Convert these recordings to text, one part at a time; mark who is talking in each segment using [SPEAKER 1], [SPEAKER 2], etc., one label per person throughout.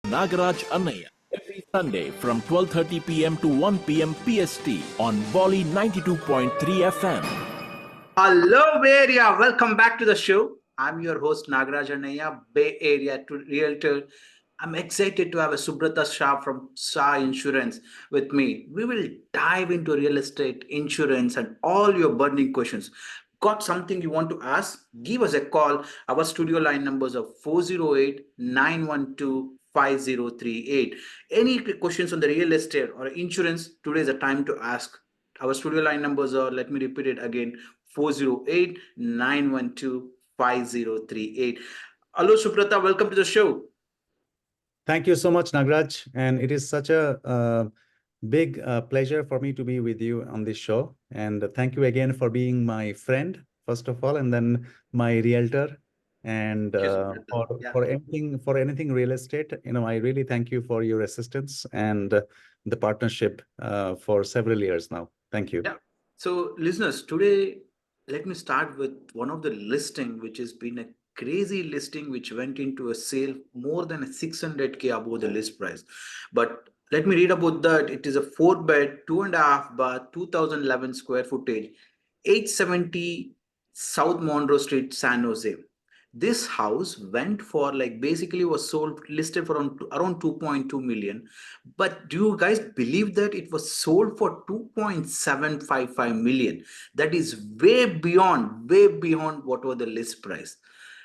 [SPEAKER 1] Nagaraj Annaya every Sunday from 12:30 p.m. to 1 p.m. PST on Volley 92.3 FM.
[SPEAKER 2] Hello, Bay Area. Welcome back to the show. I'm your host, Nagaraj Annaya, Bay Area Realtor. I'm excited to have a Subrata Shah from Shah Insurance with me. We will dive into real estate, insurance, and all your burning questions. Got something you want to ask? Give us a call. Our studio line numbers are 408 912 5038. Any questions on the real estate or insurance? Today is the time to ask. Our studio line numbers are, let me repeat it again, 408 912 5038. Hello, Subrata. Welcome to the show.
[SPEAKER 3] Thank you so much, Nagraj. And it is such a big pleasure for me to be with you on this show. And thank you again for being my friend, first of all, and then my realtor. And for anything real estate, I really thank you for your assistance and the partnership for several years now. Thank you.
[SPEAKER 2] Yeah. So, listeners, today let me start with one of the listing, which has been a crazy listing, which went into a sale more than a 600K above the list price. But let me read about that. It is a 4 bed, 2.5 bath, 2011 square footage, 870 South Monroe Street, San Jose. This house went for, like, basically was sold, listed for around 2.2 million. But do you guys believe that it was sold for 2.755 million? That is way beyond what was the list price.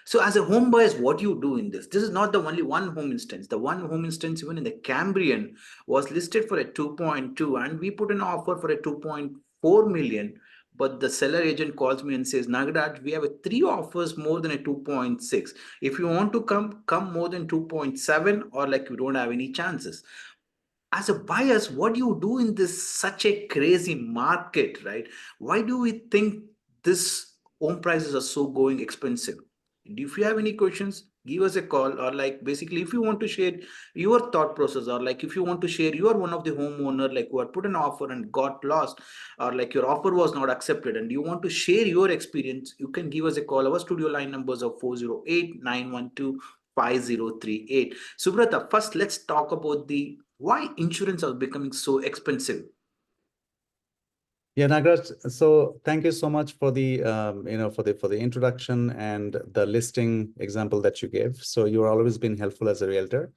[SPEAKER 2] So as a home buyers, what you do in this? This is not the only one home instance. The one home instance even in the Cambrian was listed for a 2.2, and we put an offer for a 2.4 million. But the seller agent calls me and says, Nagaraj, we have a 3 offers more than a 2.6. If you want to come more than 2.7, or like you don't have any chances. As a buyers, what do you do in this such a crazy market, right? Why do we think this home prices are so going expensive? If you have any questions, give us a call, or like basically if you want to share your thought process, or like if you want to share you are one of the homeowner like who had put an offer and got lost, or like your offer was not accepted and you want to share your experience, you can give us a call. Our studio line numbers are 408 912 5038. Subrata, first let's talk about the why insurance are becoming so expensive.
[SPEAKER 3] Yeah, Nagraj. So thank you so much for the for the introduction and the listing example that you gave. So you're always been helpful as a realtor.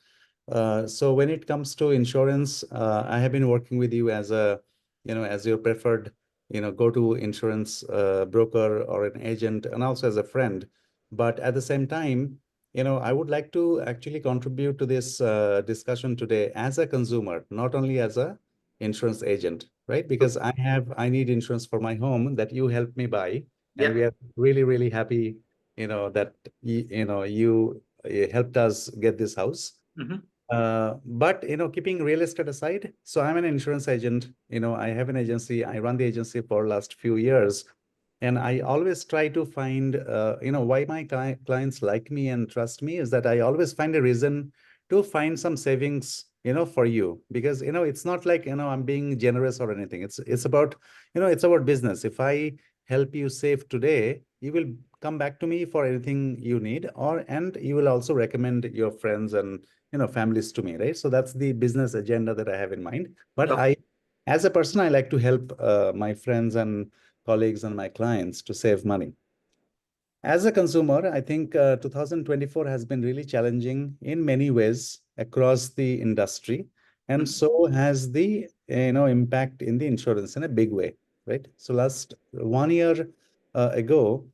[SPEAKER 3] So when it comes to insurance, I have been working with you as a as your preferred go-to insurance broker or an agent, and also as a friend. But at the same time, I would like to actually contribute to this discussion today as a consumer, not only as a insurance agent, right? Because I need insurance for my home that you helped me buy, and we
[SPEAKER 2] Yeah.
[SPEAKER 3] are really happy, that you helped us get this house.
[SPEAKER 2] Mhm.
[SPEAKER 3] But keeping real estate aside, so I'm an insurance agent. I have an agency. I run the agency for last few years, and I always try to find, why my clients like me and trust me is that I always find a reason to find some savings, for you, because it's not like I'm being generous or anything. It's about it's about business. If I help you save today, you will come back to me for anything you need, and you will also recommend your friends and families to me, right? So that's the business agenda that I have in mind. But
[SPEAKER 2] Okay.
[SPEAKER 3] as a person, I like to help my friends and colleagues and my clients to save money. As a consumer, I think 2024 has been really challenging in many ways across the industry, and
[SPEAKER 2] Mhm.
[SPEAKER 3] so has the impact in the insurance in a big way, right? So last 1 year ago,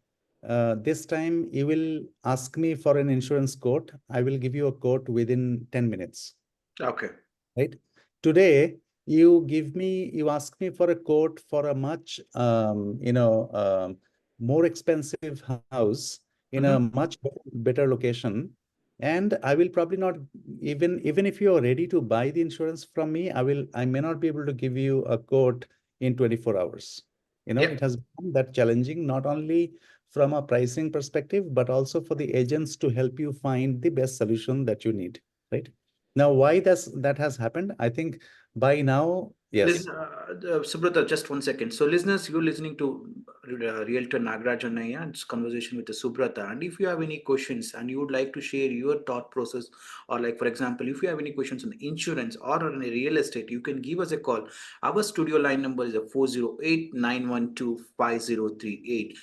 [SPEAKER 3] this time you will ask me for an insurance quote. I will give you a quote within 10 minutes,
[SPEAKER 2] Okay.
[SPEAKER 3] right? Today, you ask me for a quote for a much, more expensive house in a
[SPEAKER 2] Mhm.
[SPEAKER 3] much better location. And I will probably not, even if you are ready to buy the insurance from me, I may not be able to give you a quote in 24 hours.
[SPEAKER 2] Yeah.
[SPEAKER 3] It has become that challenging, not only from a pricing perspective, but also for the agents to help you find the best solution that you need, right? Now, why that has happened? I think by now Yes.
[SPEAKER 2] Subrata, just 1 second. So, listeners, you're listening to Realtor Nagaraj Annaiya. It's conversation with the Subrata. And if you have any questions and you would like to share your thought process, or like, for example, if you have any questions on insurance or on real estate, you can give us a call. Our studio line number is a 408-912-5038.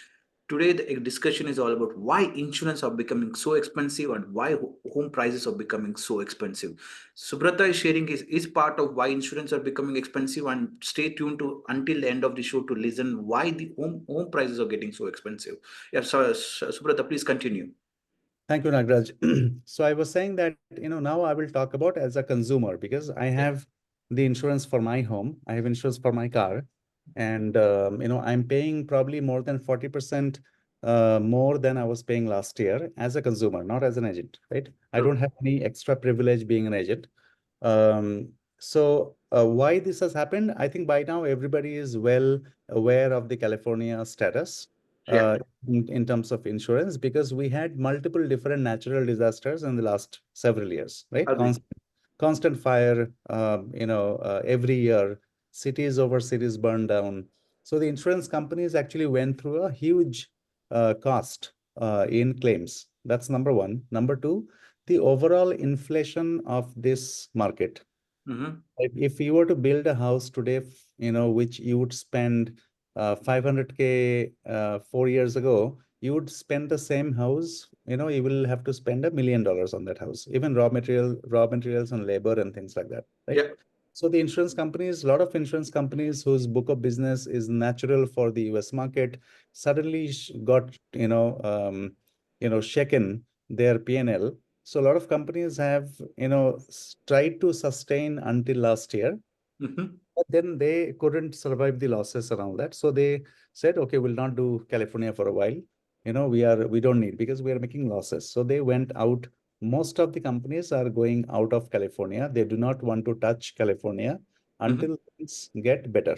[SPEAKER 2] Today, the discussion is all about why insurance are becoming so expensive and why home prices are becoming so expensive. Subrata is sharing is part of why insurance are becoming expensive, and stay tuned to until the end of the show to listen why the home prices are getting so expensive. Yeah, so, Subrata, please continue.
[SPEAKER 3] Thank you, Nagraj. So I was saying that, now I will talk about as a consumer because I
[SPEAKER 2] Yeah.
[SPEAKER 3] have the insurance for my home. I have insurance for my car. And, I'm paying probably more than 40% more than I was paying last year as a consumer, not as an agent, right? I
[SPEAKER 2] True.
[SPEAKER 3] don't have any extra privilege being an agent. So why this has happened? I think by now everybody is well aware of the California status
[SPEAKER 2] Yeah.
[SPEAKER 3] uh, in terms of insurance because we had multiple different natural disasters in the last several years, right?
[SPEAKER 2] Agree.
[SPEAKER 3] Constant fire, every year, cities over cities burned down. So the insurance companies actually went through a huge cost in claims. That's number one. Number two, the overall inflation of this market.
[SPEAKER 2] Mm-hmm.
[SPEAKER 3] If you were to build a house today, which you would spend 500K 4 years ago, you would spend the same house, you will have to spend $1 million on that house, even raw materials and labor and things like that, right?
[SPEAKER 2] Yeah.
[SPEAKER 3] So the insurance companies, a lot of insurance companies whose book of business is natural for the US market, suddenly got, shaken their P&L. So a lot of companies have, tried to sustain until last year,
[SPEAKER 2] Mm-hmm.
[SPEAKER 3] but then they couldn't survive the losses around that. So they said, okay, we'll not do California for a while. We don't need because we are making losses. So they went out. Most of the companies are going out of California. They do not want to touch California
[SPEAKER 2] Mm-hmm.
[SPEAKER 3] until things get better,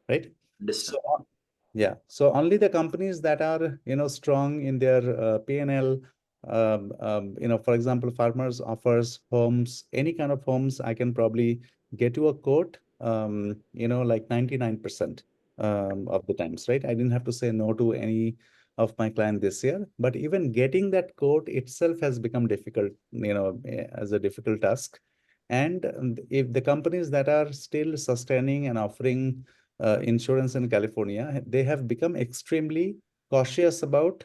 [SPEAKER 3] right?
[SPEAKER 2] Understand.
[SPEAKER 3] So yeah, so only the companies that are, strong in their P&L, for example, farmers offers homes, any kind of homes, I can probably get you a quote, like 99% of the times, right? I didn't have to say no to any of my client this year, but even getting that quote itself has become difficult, as a difficult task. And if the companies that are still sustaining and offering insurance in California, they have become extremely cautious about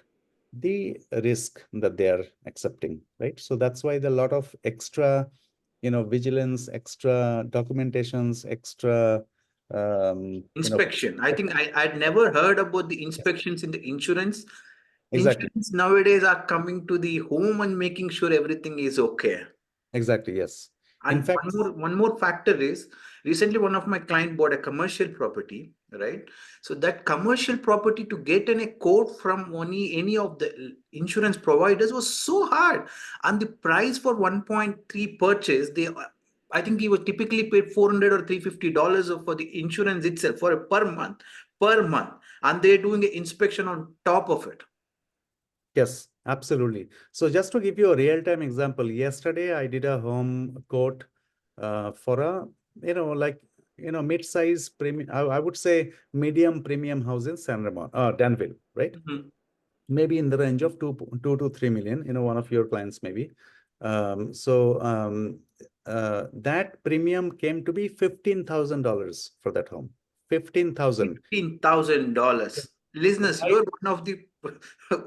[SPEAKER 3] the risk that they are accepting, right? So that's why the lot of extra, vigilance, extra documentations, extra,
[SPEAKER 2] Inspection. I think I'd never heard about the inspections in the insurance.
[SPEAKER 3] exactly,
[SPEAKER 2] Insurance nowadays are coming to the home and making sure everything is okay.
[SPEAKER 3] exactly, yes. In
[SPEAKER 2] And
[SPEAKER 3] fact,
[SPEAKER 2] one more factor is recently one of my client bought a commercial property, right? So that commercial property to get a quote from any of the insurance providers was so hard, and the price for 1.3 purchase I think he was typically paid $400 or $350 for the insurance itself for a per month, and they're doing an inspection on top of it.
[SPEAKER 3] yes, absolutely. So just to give you a real-time example, yesterday I did a home quote for a, like, mid-size premium, I would say medium premium house in Danville, right?
[SPEAKER 2] Mhm.
[SPEAKER 3] Maybe in the range of 2 to 3 million, one of your clients maybe. That premium came to be $15,000 for that home. 15,000.
[SPEAKER 2] $15,000. Listeners,
[SPEAKER 3] Why?
[SPEAKER 2] you're one of the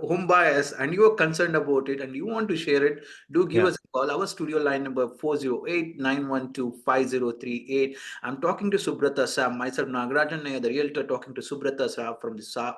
[SPEAKER 2] home buyers and you are concerned about it and you want to share it. Do give
[SPEAKER 3] Yeah.
[SPEAKER 2] us a call. Our studio line number 408-912-5038. I'm talking to Subrata Shah, myself Nagarajan Nair, the realtor, talking to Subrata Shah from the Shah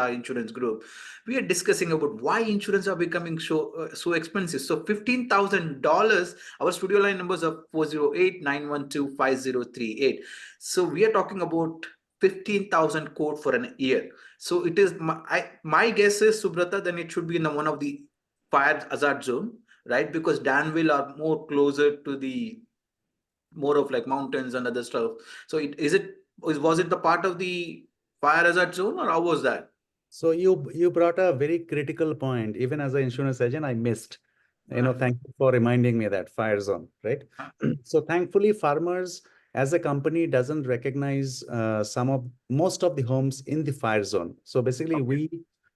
[SPEAKER 2] Insurance Group. We are discussing about why insurance are becoming so expensive. So $15,000. Our studio line numbers are 408-912-5038. So we are talking about 15,000 quote for an year. So it is my guess is Subrata, then it should be in one of the fire hazard zone, right? Because Danville are more closer to the more of like mountains and other stuff. So was it the part of the fire hazard zone or how was that?
[SPEAKER 3] So you brought a very critical point. Even as an insurance agent, I missed.
[SPEAKER 2] Uh,
[SPEAKER 3] Thank you for reminding me that fire zone, right?
[SPEAKER 2] uh,
[SPEAKER 3] So thankfully, farmers as a company, doesn't recognize most of the homes in the fire zone. So basically,
[SPEAKER 2] Okay.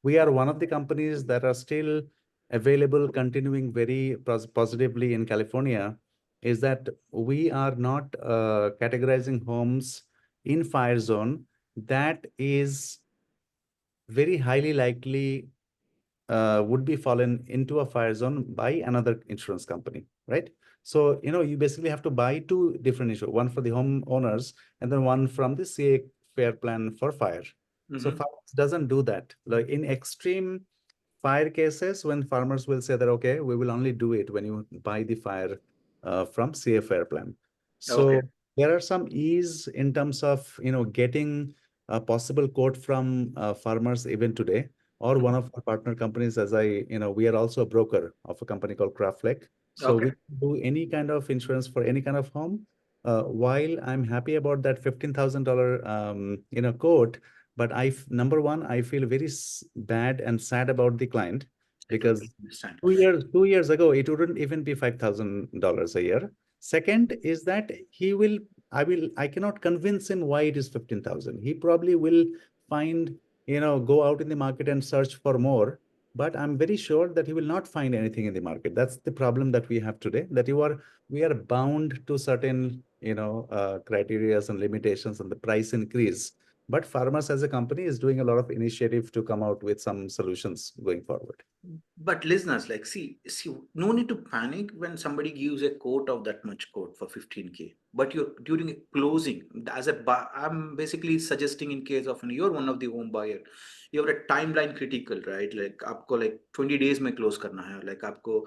[SPEAKER 3] we are one of the companies that are still available, continuing very positively in California, is that we are not categorizing homes in fire zone that is very highly likely would be fallen into a fire zone by another insurance company, right? So, you basically have to buy two different insurance, one for the homeowners and then one from the CA fair plan for fire. So
[SPEAKER 2] Mhm.
[SPEAKER 3] fire doesn't do that. Like in extreme fire cases, when farmers will say that, okay, we will only do it when you buy the fire from CA fair plan.
[SPEAKER 2] Okay.
[SPEAKER 3] So there are some ease in terms of, getting a possible quote from farmers even today, or one
[SPEAKER 2] Mhm.
[SPEAKER 3] of our partner companies, we are also a broker of a company called Craftlake. So
[SPEAKER 2] Okay.
[SPEAKER 3] we do any kind of insurance for any kind of home. While I'm happy about that $15,000, quote, but number one, I feel very bad and sad about the client,
[SPEAKER 2] I totally
[SPEAKER 3] because
[SPEAKER 2] understand.
[SPEAKER 3] 2 years ago, it wouldn't even be $5,000 a year. Second is that I cannot convince him why it is 15,000. He probably will find, go out in the market and search for more. But I'm very sure that he will not find anything in the market. That's the problem that we have today, that we are bound to certain, criterias and limitations and the price increase. But Farmers as a company is doing a lot of initiative to come out with some solutions going forward.
[SPEAKER 2] But listeners, like, see, no need to panic when somebody gives a quote of that much quote for 15K. But you're during a closing, I'm basically suggesting in case of you're one of the home buyer, you have a timeline critical, right? Like, आपको like 20 days में close करना है, like आपको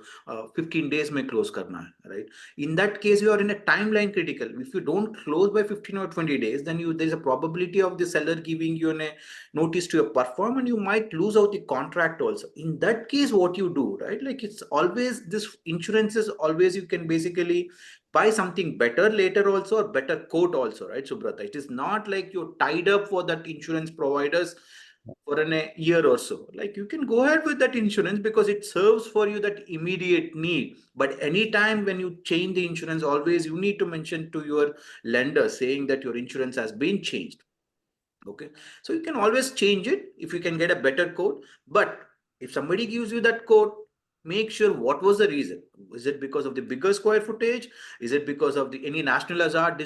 [SPEAKER 2] 15 days में close करना है, right? In that case, you are in a timeline critical. If you don't close by 15 or 20 days, then there's a probability of the seller giving you a notice to your perform, and you might lose out the contract also. In that case, what you do, right? Like, it's always this insurance is always, you can basically buy something better later also, or better quote also, right, Subrata? It is not like you're tied up for that insurance providers for a year or so. Like, you can go ahead with that insurance because it serves for you that immediate need. But anytime when you change the insurance, always you need to mention to your lender saying that your insurance has been changed. Okay, so you can always change it if you can get a better quote. But if somebody gives you that quote, make sure what was the reason. Is it because of the bigger square footage? Is it because of the any national hazard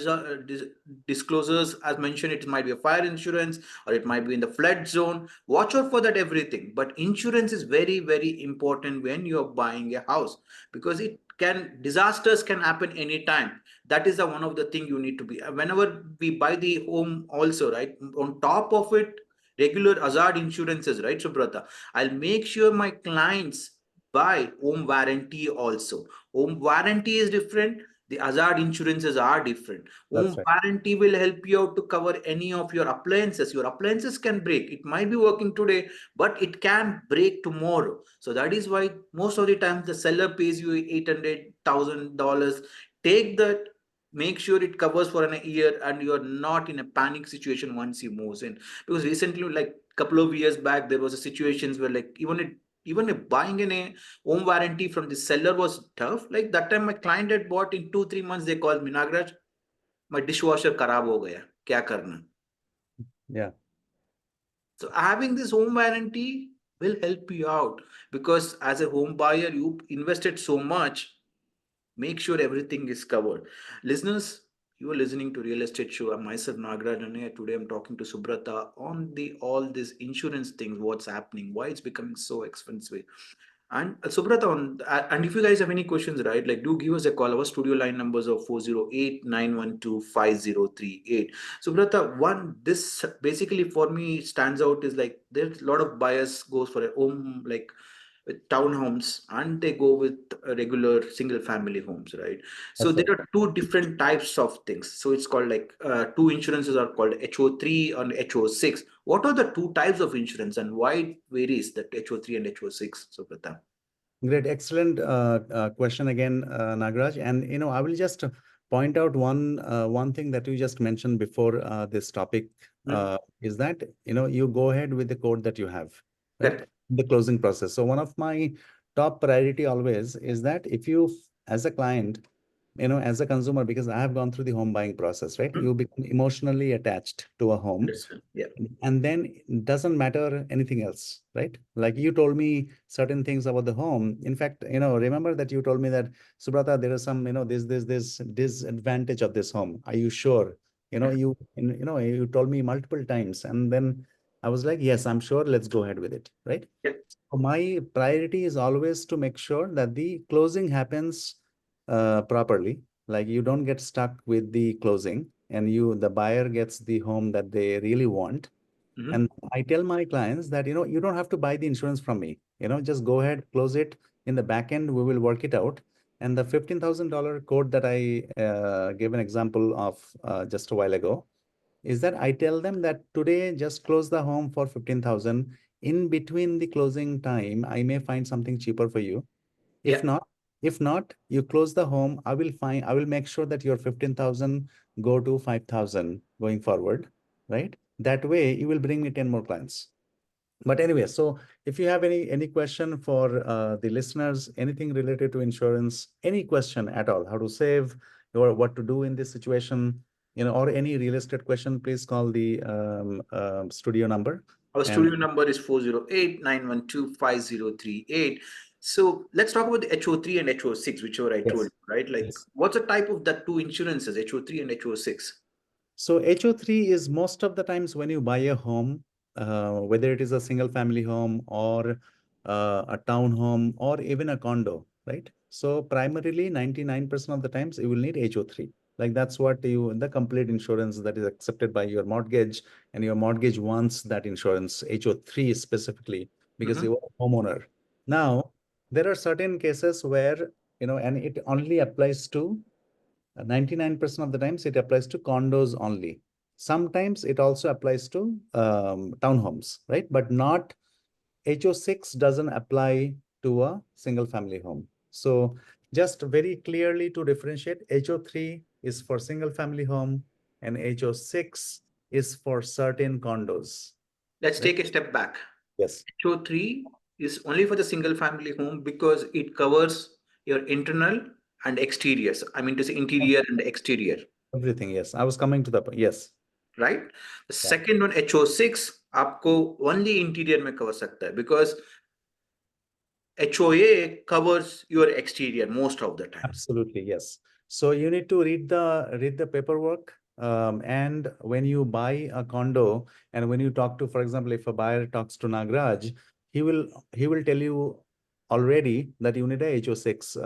[SPEAKER 2] disclosures? As mentioned, it might be a fire insurance, or it might be in the flood zone. Watch out for that everything. But insurance is very, very important when you are buying a house, because disasters can happen anytime. That is the one of the thing you need to be whenever we buy the home also, right? On top of it, regular hazard insurances, right, Subrata? I'll make sure my clients buy home warranty also. Home warranty is different, the hazard insurances are different.
[SPEAKER 3] That's
[SPEAKER 2] Home
[SPEAKER 3] right.
[SPEAKER 2] warranty will help you out to cover any of your appliances can break, it might be working today, but it can break tomorrow. So that is why most of the times the seller pays you $800,000. Take that, make sure it covers for a year, and you're not in a panic situation once you moves in. Because recently, like couple of years back, there was a situations where, like, even if buying a home warranty from the seller was tough. Like that time, my client had bought in 2-3 months. They called me, Nagraj, my dishwasher karab ho gaya. Kya karna?
[SPEAKER 3] Yeah.
[SPEAKER 2] So having this home warranty will help you out, because as a home buyer, you invested so much. Make sure everything is covered. Listeners, you are listening to Real Estate Show. I'm myself Nagraj, and today I'm talking to Subrata on the all these insurance things, what's happening, why it's becoming so expensive. And Subrata, and if you guys have any questions, right, like, do give us a call. Our studio line numbers are 408-912-5038. Subrata, one, this basically for me stands out is like there's a lot of buyers goes for a home, like with townhomes, and they go with regular single family homes, right? So
[SPEAKER 3] That's
[SPEAKER 2] there
[SPEAKER 3] right.
[SPEAKER 2] are two different types of things. So it's called like two insurances are called HO3 and HO6. What are the two types of insurance, and why it varies, that HO3 and HO6, Subrata?
[SPEAKER 3] Great, excellent question again, Nagraj. And I will just point out one thing that you just mentioned before this topic
[SPEAKER 2] Hmm?
[SPEAKER 3] is that you go ahead with the code that you have, right?
[SPEAKER 2] Correct.
[SPEAKER 3] The closing process. So one of my top priority always is that if you, as a client, as a consumer, because I have gone through the home buying process, right?
[SPEAKER 2] Hmm?
[SPEAKER 3] You become emotionally attached to a home,
[SPEAKER 2] Understand. Yeah.
[SPEAKER 3] and then it doesn't matter anything else, right? Like you told me certain things about the home. In fact, remember that you told me that, Subrata, there is some, this disadvantage of this home. Are you sure? You told me multiple times, and then I was like, yes, I'm sure. Let's go ahead with it, right?
[SPEAKER 2] Yeah.
[SPEAKER 3] My priority is always to make sure that the closing happens properly. Like you don't get stuck with the closing, and the buyer gets the home that they really want.
[SPEAKER 2] Mhm.
[SPEAKER 3] And I tell my clients that, you don't have to buy the insurance from me. Just go ahead, close it. In the back end, we will work it out. And the $15,000 quote that I gave an example of just a while ago is that I tell them that today just close the home for 15,000. In between the closing time, I may find something cheaper for you.
[SPEAKER 2] Yeah.
[SPEAKER 3] If not, you close the home. I will make sure that your 15,000 go to 5,000 going forward, right? That way you will bring me 10 more clients. But anyway, so if you have any question for the listeners, anything related to insurance, any question at all, how to save or what to do in this situation, or any real estate question, please call the studio number.
[SPEAKER 2] Our
[SPEAKER 3] And
[SPEAKER 2] studio number is 408-912-5038. So let's talk about the HO3 and HO6, whichever I told
[SPEAKER 3] yes,
[SPEAKER 2] you, right? Like,
[SPEAKER 3] yes.
[SPEAKER 2] what's the type of that two insurances, HO3 and HO6?
[SPEAKER 3] So HO3 is most of the times when you buy a home, whether it is a single family home or a townhome or even a condo, right? So primarily 99% of the times you will need HO3. Like that's what the complete insurance that is accepted by your mortgage, and your mortgage wants that insurance, HO3 specifically, because
[SPEAKER 2] Mhm.
[SPEAKER 3] you are a homeowner. Now, there are certain cases where, and it only applies to 99% of the times it applies to condos only. Sometimes it also applies to townhomes, right? But not HO6 doesn't apply to a single family home. So just very clearly to differentiate, HO3 is for single family home and HO6 is for certain condos,
[SPEAKER 2] Let's
[SPEAKER 3] right?
[SPEAKER 2] take a step back.
[SPEAKER 3] Yes,
[SPEAKER 2] HO3 is only for the single family home because it covers your internal and exteriors. I mean to say interior and exterior,
[SPEAKER 3] everything. Yes, I was coming to the point. Yes,
[SPEAKER 2] right? The
[SPEAKER 3] yeah.
[SPEAKER 2] second one, HO6, आपको only interior में cover सकता है because HOA covers your exterior most of the time.
[SPEAKER 3] Absolutely, yes. So you need to read the paperwork. And when you buy a condo, and when you talk to, for example, if a buyer talks to Nagraj, he will tell you already that you need a HO6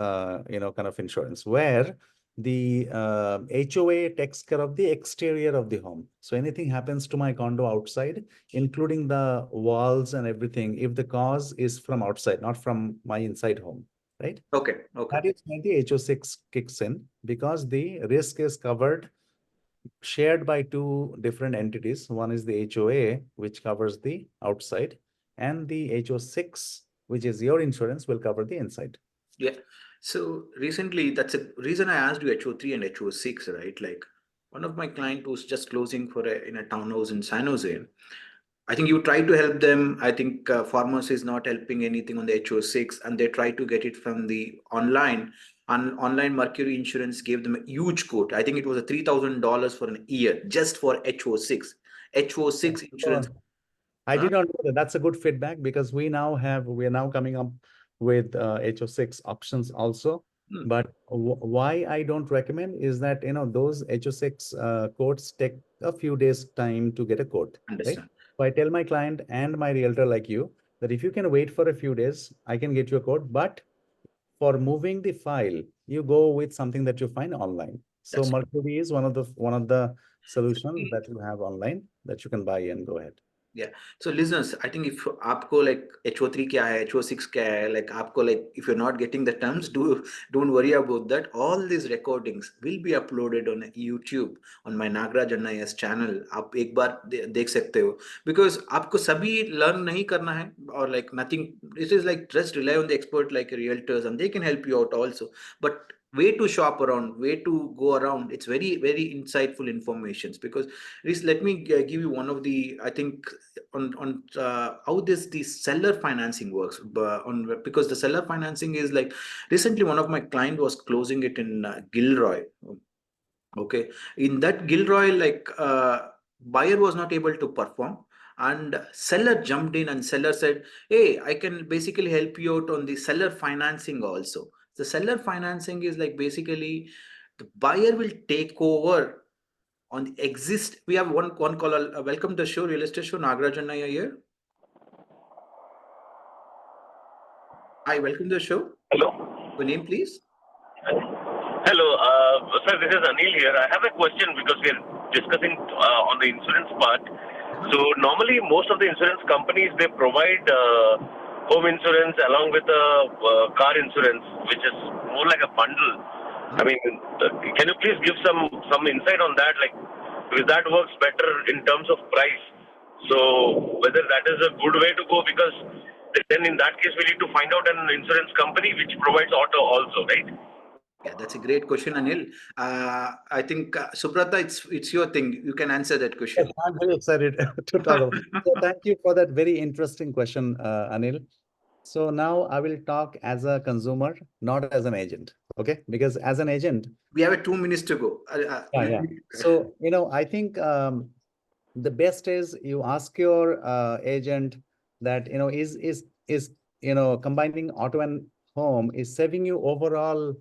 [SPEAKER 3] kind of insurance, where the HOA takes care of the exterior of the home. So anything happens to my condo outside, including the walls and everything, if the cause is from outside, not from my inside home, right?
[SPEAKER 2] Okay, okay.
[SPEAKER 3] That is when the HO6 kicks in, because the risk is covered, shared by two different entities. One is the HOA, which covers the outside, and the HO6, which is your insurance, will cover the inside.
[SPEAKER 2] Yeah. So recently, that's a reason I asked you HO3 and HO6, right? Like one of my client who's just closing for in a townhouse in San Jose. I think you try to help them. I think Farmers is not helping anything on the HO6, and they try to get it from the online. And online Mercury Insurance gave them a huge quote. I think it was a $3,000 for an year just for HO6. HO6 insurance.
[SPEAKER 3] So I
[SPEAKER 2] Huh?
[SPEAKER 3] did not know that. That's a good feedback, because we are now coming up with HO6 options also.
[SPEAKER 2] Hmm,
[SPEAKER 3] But why I don't recommend is that, those HO6 quotes take a few days time to get a quote, right?
[SPEAKER 2] understand.
[SPEAKER 3] So I tell my client and my realtor like you that if you can wait for a few days, I can get you a quote. But for moving the file, you go with something that you find online. So
[SPEAKER 2] That's
[SPEAKER 3] Mercury is one of the solutions that you have online that you can buy and go ahead.
[SPEAKER 2] yeah. So listeners, I think if आपको like HO3 क्या है, HO6 क्या है, like आपको like if you're not getting the terms, don't worry about that. All these recordings will be uploaded on YouTube on my Nagraj Annai's channel. आप एक बार देख सकते हो because आपको सभी learn नहीं करना है or like nothing. This is like just rely on the expert like realtors and they can help you out also. But way to shop around, way to go around. It's very, very insightful informations. Because let me give you one of the, I think, on how the seller financing works. But on, because the seller financing is like, recently one of my client was closing it in Gilroy. Okay, in that Gilroy, like buyer was not able to perform, and seller jumped in, and seller said, "Hey, I can basically help you out on the seller financing also." The seller financing is like basically the buyer will take over on the exist. We have one caller. Welcome to the show, real estate show. Nagarajan are here. Hi, welcome to the show.
[SPEAKER 4] Hello.
[SPEAKER 2] Your name, please.
[SPEAKER 4] Hello, sir. This is Anil here. I have a question because we are discussing on the insurance part. So normally, most of the insurance companies, they provide home insurance along with car insurance, which is more like a bundle. I mean, can you please give some insight on that? Like, because that works better in terms of price. So whether that is a good way to go, because then in that case we need to find out an insurance company which provides auto also, right?
[SPEAKER 2] Yeah, that's a great question, Anil. I think Subrata, it's your thing. You can answer that
[SPEAKER 3] Yes,
[SPEAKER 2] question.
[SPEAKER 3] I'm very excited to talk about. So thank you for that very interesting question, Anil. So now I will talk as a consumer, not as an agent. Okay, because as an agent,
[SPEAKER 2] We have 2 minutes to go.
[SPEAKER 3] yeah. So I think the best is you ask your agent that is combining auto and home is saving you overall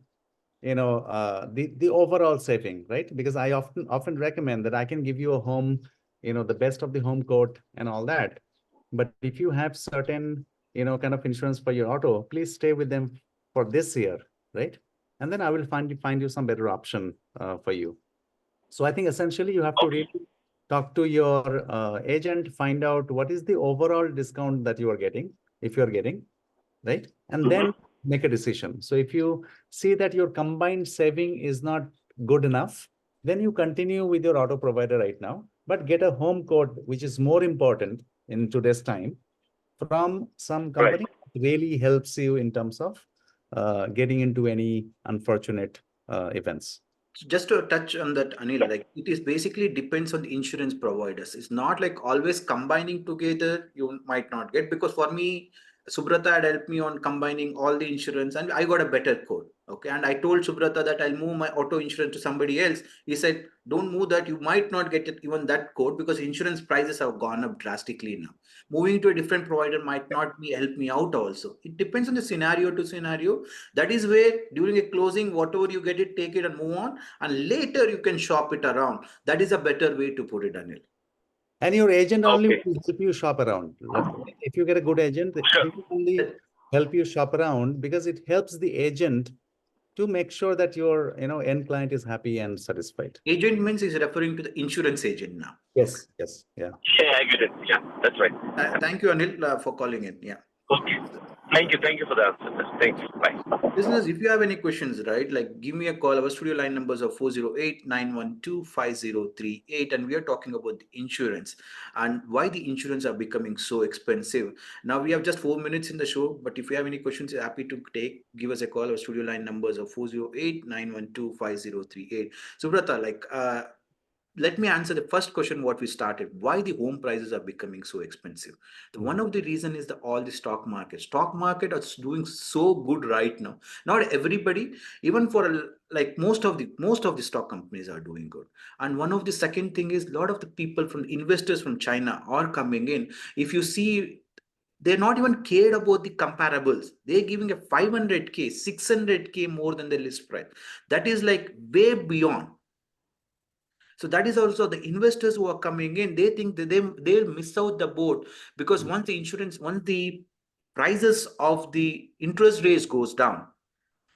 [SPEAKER 3] the overall saving, right? Because I often recommend that I can give you a home, the best of the home quote and all that. But if you have certain, kind of insurance for your auto, please stay with them for this year, right? And then I will find you some better option for you. So I think essentially you have to really talk to your agent, find out what is the overall discount that you are getting, if you're getting, right? And then make a decision. So if you see that your combined saving is not good enough, then you continue with your auto provider right now, but get a home quote, which is more important in today's time, from some company. Right. Really helps you in terms of getting into any unfortunate events.
[SPEAKER 2] Just to touch on that, Anil, like it is basically depends on the insurance providers. It's not like always combining together, you might not get, because for me, Subrata had helped me on combining all the insurance and I got a better quote. Okay. And I told Subrata that I'll move my auto insurance to somebody else. He said, don't move that. You might not get it, even that quote, because insurance prices have gone up drastically now. Moving to a different provider might not be help me out also. It depends on the scenario to scenario. That is where during a closing, whatever you get it, take it and move on. And later you can shop it around. That is a better way to put it, Anil.
[SPEAKER 3] And your agent only will help you shop around. If you get a good agent, he will only help you shop around, because it helps the agent to make sure that your end client is happy and satisfied.
[SPEAKER 2] Agent means is referring to the insurance agent now.
[SPEAKER 3] Yes, yes, yeah.
[SPEAKER 4] Yeah, I get it. Yeah, that's right.
[SPEAKER 2] Thank you, Anil, for calling in. Yeah.
[SPEAKER 4] Okay. Thank you for the answer. Thank you. Bye.
[SPEAKER 2] Listeners, if you have any questions, right, like give me a call. Our studio line numbers are 408-912-5038. And we are talking about the insurance and why the insurance are becoming so expensive. Now we have just 4 minutes in the show, but if you have any questions, you're happy to give us a call. Our studio line numbers are 408-912-5038. Subrata, like, let me answer the first question what we started, why the home prices are becoming so expensive. One of the reason is all the stock market is doing so good right now. Not everybody, even for like most of the stock companies are doing good. And one of the second thing is a lot of the people from investors from China are coming in. If you see, they're not even cared about the comparables. They're giving a 500k 600k more than the list price. That is like way beyond. So that is also the investors who are coming in. They think that they'll miss out the boat, because once the prices of the interest rates goes down,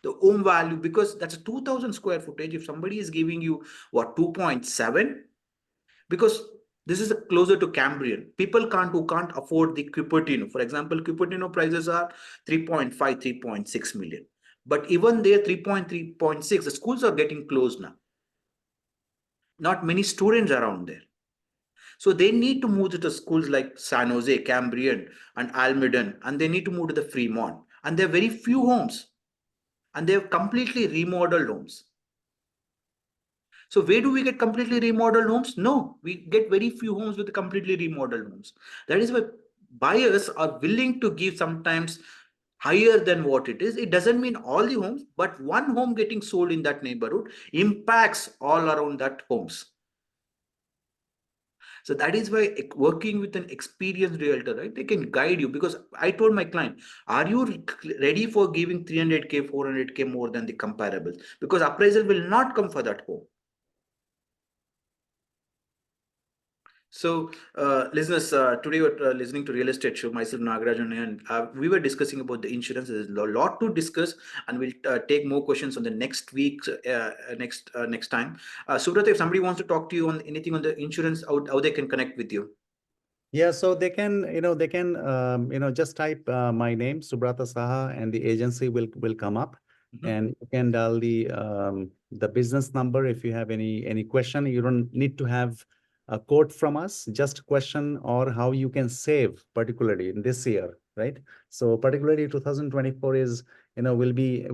[SPEAKER 2] the home value, because that's a 2,000 square footage. If somebody is giving you what 2.7, because this is closer to Cambrian, people who can't afford the Cupertino. For example, Cupertino prices are 3.5, 3.6 million. But even there, 3.6, the schools are getting closed now. Not many students around there. So they need to move to the schools like San Jose, Cambrian, and Almaden, and they need to move to the Fremont. And there are very few homes. and they have completely remodeled homes. So where do we get completely remodeled homes? No, we get very few homes with completely remodeled homes. That is why buyers are willing to give sometimes higher than what it is. It doesn't mean all the homes, but one home getting sold in that neighborhood impacts all around that homes. So that is why working with an experienced realtor, right? They can guide you, because I told my client, are you ready for giving 300K, 400K more than the comparables? Because appraisal will not come for that home. So, listeners, today we're listening to Real Estate Show, myself, Nagarajan, and we were discussing about the insurance. There's a lot to discuss, and we'll take more questions on the next week, next time. Subrata, if somebody wants to talk to you on anything on the insurance, how they can connect with you?
[SPEAKER 3] Yeah, so they can, just type my name, Subrata Saha, and the agency will come up, and you can dial the business number if you have any question. You don't need to have a quote from us, just question or how you can save, particularly in this year, right? So particularly 2024 is, will be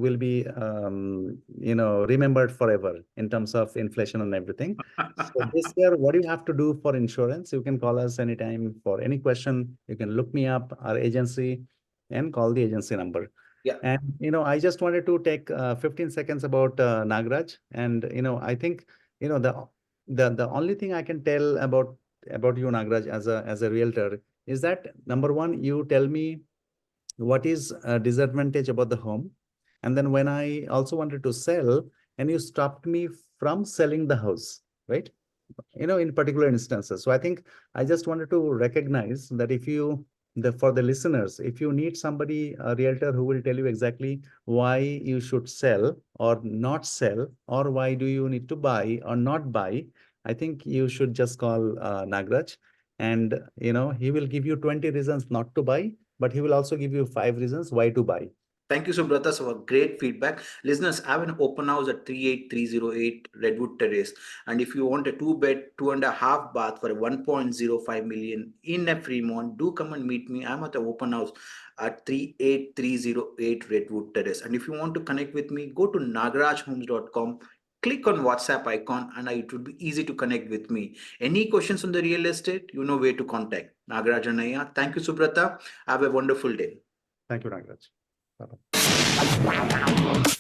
[SPEAKER 3] remembered forever in terms of inflation and everything. So this year, what do you have to do for insurance? You can call us anytime for any question. You can look me up, our agency, and call the agency number.
[SPEAKER 2] Yeah.
[SPEAKER 3] And, I just wanted to take 15 seconds about Nagraj. And, I think, the only thing I can tell about you, Nagraj, as a realtor is that, number one, you tell me what is a disadvantage about the home. And then when I also wanted to sell, and you stopped me from selling the house, right? In particular instances. So I think I just wanted to recognize that for the listeners, if you need somebody, a realtor who will tell you exactly why you should sell or not sell, or why do you need to buy or not buy, I think you should just call Nagraj, and he will give you 20 reasons not to buy, but he will also give you 5 reasons why to buy.
[SPEAKER 2] Thank you, Subrata, for great feedback. Listeners, I have an open house at 38308 Redwood Terrace. And if you want a 2-bed, 2.5 bath for a 1.05 million in a Fremont, do come and meet me. I'm at the open house at 38308 Redwood Terrace. And if you want to connect with me, go to nagarajhomes.com. Click on WhatsApp icon, and it would be easy to connect with me. Any questions on the real estate, you know where to contact. Nagarajanaya. Thank you, Subrata. Have a wonderful day.
[SPEAKER 3] Thank you, Nagraj. Bye-bye.